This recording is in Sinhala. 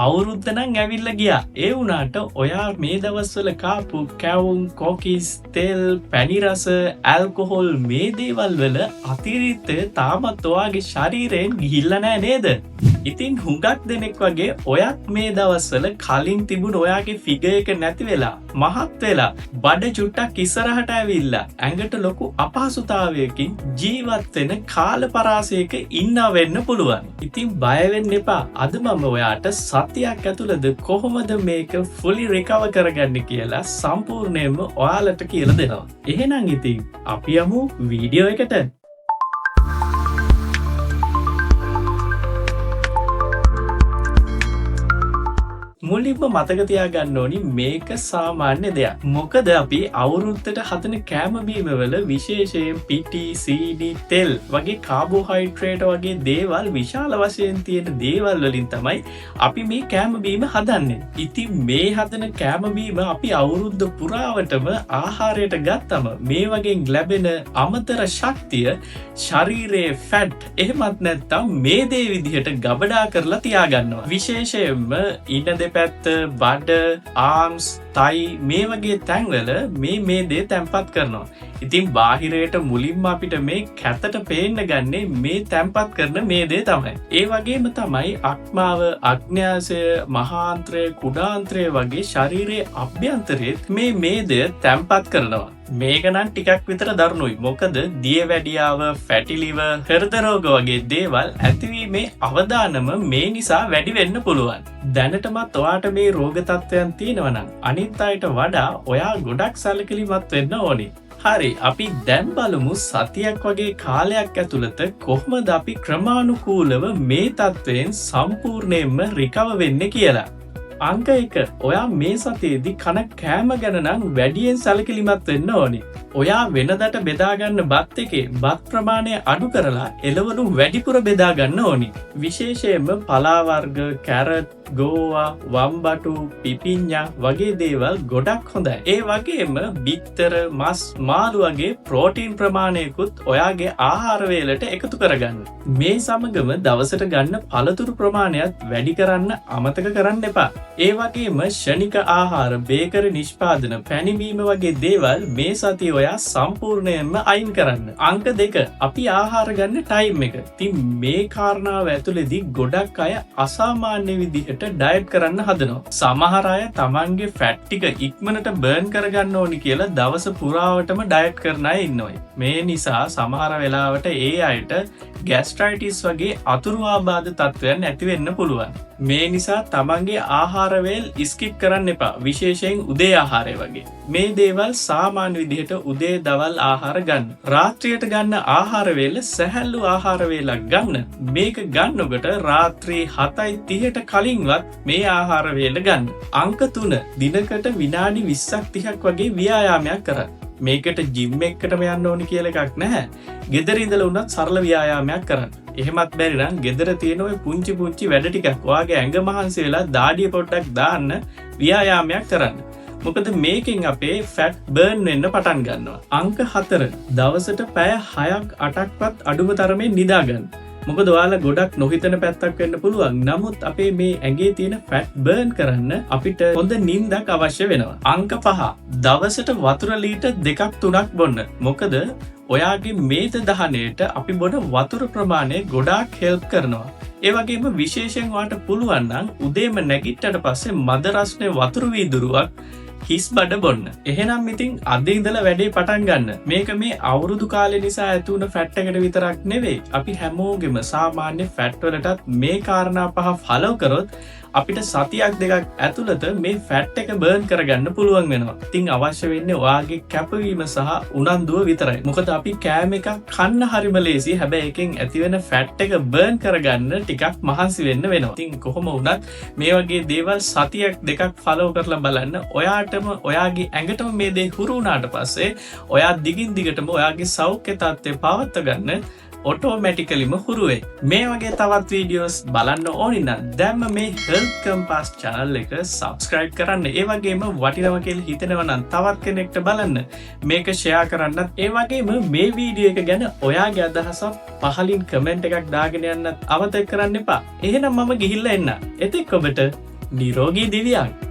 අවුරුද්ද නම් ඇවිල්ලා ගියා. ඒ වුණාට ඔයා මේ දවස්වල කාපු කැවුම්, කොකිස්, තෙල්, පැණි රස, ඇල්කොහොල් මේ දේවල් වල අතිරික්තය තාමත් ඔයාගේ ශරීරයෙන් ගිහිල්ලා නැහැ නේද? ඉතින් හුඟක් දෙනෙක් වගේ ඔයත් මේ දවස්වල කලින් තිබුණ ඔයාගේ ෆිගර් එක නැති වෙලා මහත් වෙලා බඩ චුට්ටක් ඉස්සරහට ඇවිල්ලා ඇඟට ලොකු අපහසුතාවයකින් ජීවත් වෙන කාල පරාසයක ඉන්නා වෙන්න පුළුවන්. ඉතින් බය වෙන්න එපා. අද මම ඔයාට සතියක් ඇතුළත කොහොමද මේක fully recover කරගන්නේ කියලා සම්පූර්ණයෙන්ම ඔයාලට කියලා දෙනවා. එහෙනම් ඉතින් අපි යමු වීඩියෝ එකට. මුලින්ම මතක තියාගන්න ඕනි මේක සාමාන්‍ය දෙයක්. මොකද අපි අවුරුද්දට හදන කෑම බීම වල විශේෂයෙන් පිටි, සීනි, තෙල් වගේ කාබෝහයිඩ්‍රේට් වගේ දේවල් විශාල වශයෙන් තියෙන දේවල් වලින් තමයි අපි මේ කෑම බීම හදන්නේ. ඉතින් මේ හදන කෑම බීම අපි අවුරුද්ද පුරාවටම ආහාරයට ගත්තම මේ වගේ ලැබෙන අමතර ශක්තිය ශරීරයේ ෆැට් එහෙමත් නැත්නම් මේ දේ විදිහට ගබඩා කරලා තියාගන්නවා. විශේෂයෙන්ම ඉන්න පැත්ත, බඩ, ආම්ස්, තයි මේ වගේ තැන්වල මේ දේ තැන්පත් කරනවා. ඉතින් බාහිරයට මුලින්ම අපිට මේ කැතට පේන්න ගන්නේ මේ තැන්පත් කරන මේ දේ තමයි. ඒ වගේම තමයි අක්මාව, අග්න්‍යාසය, මහාන්ත්‍රය, කුඩාන්ත්‍රය වගේ ශරීරයේ අභ්‍යන්තරයේත් මේ දේ තැන්පත් කරනවා. මේක නම් ටිකක් විතර දරුණුයි. මොකද දියවැඩියාව, ෆැටි ලිවර්, හෘද රෝග වගේ දේවල් ඇතිවීමේ අවදානම මේ නිසා වැඩි වෙන්න පුළුවන්. දැනටමත් ඔයාට මේ රෝග තත්ත්වයන් තියෙනවා නම් අනිත් අයට වඩා ඔයා ගොඩක් සැලකිලිමත් වෙන්න ඕනේ. හරි, අපි දැන් බලමු සතියක් වගේ කාලයක් ඇතුළත කොහොමද අපි ක්‍රමානුකූලව මේ තත්ත්වයෙන් සම්පූර්ණයෙන්ම රිකවර් වෙන්නේ කියලා. අංක 1. ඔයා මේ සතියේදී කන කෑම ගැන නම් වැඩියෙන් සැලකිලිමත් වෙන්න ඕනි. ඔයා වෙනදට බෙදාගන්න බත් එකේ බත් ප්‍රමාණය අඩු කරලා එළවලු වැඩිපුර බෙදා ගන්න ඕනි. විශේෂයෙන්ම පලා වර්ග, කැරට්, ගෝවා, වම්බටු, පිපිඤ්ඤා වගේ දේවල් ගොඩක් හොඳයි. ඒ වගේම බිත්තර, මස්, මාළු වගේ ප්‍රෝටීන් ප්‍රමාණයකුත් ඔයාගේ ආහාර වේලට එකතු කරගන්න. මේ සමගම දවසට ගන්න පළතුරු ප්‍රමාණයත් වැඩි කරන්න අමතක කරන්න එපා. ඒ වගේම ෂණික ආහාර, බේකරි නිෂ්පාදන, පැණිබීම වගේ දේවල් මේ සතිය ඔයා සම්පූර්ණයෙන්ම අයින් කරන්න. අංක 2. අපි ආහාර ගන්න ටයිම් එක. ඉතින් මේ කාරණාව ඇතුළේදී ගොඩක් අය අසාමාන්‍ය විදිහට ඩයට් කරන්න හදනවා. සමහර අය තමන්ගේ ෆැට් ටික ඉක්මනට බර්න් කරගන්න ඕනි කියලා දවස පුරාවටම ඩයට් කරන අය ඉන්නවා. මේ නිසා සමහර වෙලාවට ඒ අයට ગેස්ට්‍රයිටිස් වගේ අතුරු ආබාධ තත්ත්වයන් ඇති වෙන්න පුළුවන්. මේ නිසා තමන්ගේ ආහාර වේල් ස්කිප් කරන්න එපා. විශේෂයෙන් උදේ ආහාරය වගේ. මේ දේවල් සාමාන්‍ය විදිහට උදේ දවල් ආහාර ගන්න. රාත්‍රියට ගන්න ආහාර වේල සැහැල්ලු ආහාර වේලක් ගන්න. මේක ගන්නකොට රාත්‍රී 7:30ට කලින්වත් මේ ආහාර වේල ගන්න. අංක 3. දිනකට විනාඩි 20ක් 30ක් වගේ ව්‍යායාමයක් කරන්න. මේකට ජිම් එකකටම යන්න ඕනි කියලා එකක් නැහැ. ගෙදර ඉඳලා වුණත් සරල ව්‍යායාමයක් කරන්න. එහෙමත් බැරි නම් ගෙදර තියෙන ඔය පුංචි වැඩ ටිකක් ඔයාගේ ඇඟ මහන්සි වෙලා දාඩිය පොඩ්ඩක් දාන්න ව්‍යායාමයක් කරන්න. මොකද මේකෙන් අපේ ෆැට් බර්න් වෙන්න පටන් ගන්නවා. අංක 4. දවසට පැය 6ක් 8ක්වත් අඩුම තරමේ නිදා ගන්න. මොකද ඔයාලා ගොඩක් නොහිතන පැත්තක් වෙන්න පුළුවන්. නමුත් අපේ මේ ඇඟේ තියෙන ෆැට් බර්න් කරන්න අපිට හොඳ නිින්දක් අවශ්‍ය වෙනවා. අංක 5. දවසට වතුර ලීටර් 2ක් 3ක් බොන්න. මොකද ඔයාගේ මේද දහනයට අපි බොන වතුර ප්‍රමාණය ගොඩාක් හෙල්ප් කරනවා. ඒ වගේම විශේෂයෙන් ඔයාට පුළුවන් නම් උදේම නැගිට්ටට පස්සේ මද රස්නේ වතුර වීදුරුවක් හිස් බඩ බොන්න. එහෙනම් ඉතින් අද ඉඳලා වැඩේ පටන් ගන්න. මේක මේ අවුරුදු කාලේ නිසා ඇති වුණ ෆැට් එකට විතරක් නෙවෙයි. අපි හැමෝගෙම සාමාන්‍ය ෆැට් වලටත් මේ කාරණා පහ ෆලෝ කරොත් අපිට සතියක් දෙකක් ඇතුළත මේ ෆැට් එක බර්න් කරගන්න පුළුවන් වෙනවා. ඉතින් අවශ්‍ය වෙන්නේ ඔයාගේ කැපවීම සහ උනන්දුව විතරයි. මොකද අපි කෑම එකක් කන්න හරිම ලේසි. හැබැයි එකෙන් ඇතිවෙන ෆැට් එක බර්න් කරගන්න ටිකක් මහන්සි වෙන්න වෙනවා. ඉතින් කොහොම වුණත් මේ වගේ දේවල් සතියක් දෙකක් ෆලෝ කරලා බලන්න. ඔයාටම ඔයාගේ ඇඟටම මේ දේ හුරු වුණාට පස්සේ ඔයා දිගින් දිගටම ඔයාගේ සෞඛ්‍ය තත්ත්වය පවත්වා ගන්න ඔටෝමැටිකලිම හුරුවේ. මේ වගේ තවත් වීඩියෝස් බලන්න ඕනි නම් දැම්ම මේ හෙල්ත් කම්පාස් channel එක subscribe කරන්න. ඒ වගේම වටිනවා කියලා හිතෙනවා නම් තවත් කෙනෙක්ට බලන්න මේක share කරන්නත්. ඒ වගේම මේ වීඩියෝ එක ගැන ඔයාගේ අදහසක් පහලින් කමෙන්ට් එකක් දාගෙන යන්නත් අමතක කරන්න එපා. එහෙනම් මම ගිහිල්ලා එන්න. එතෙක් ඔබට නිරෝගී දිවියක්.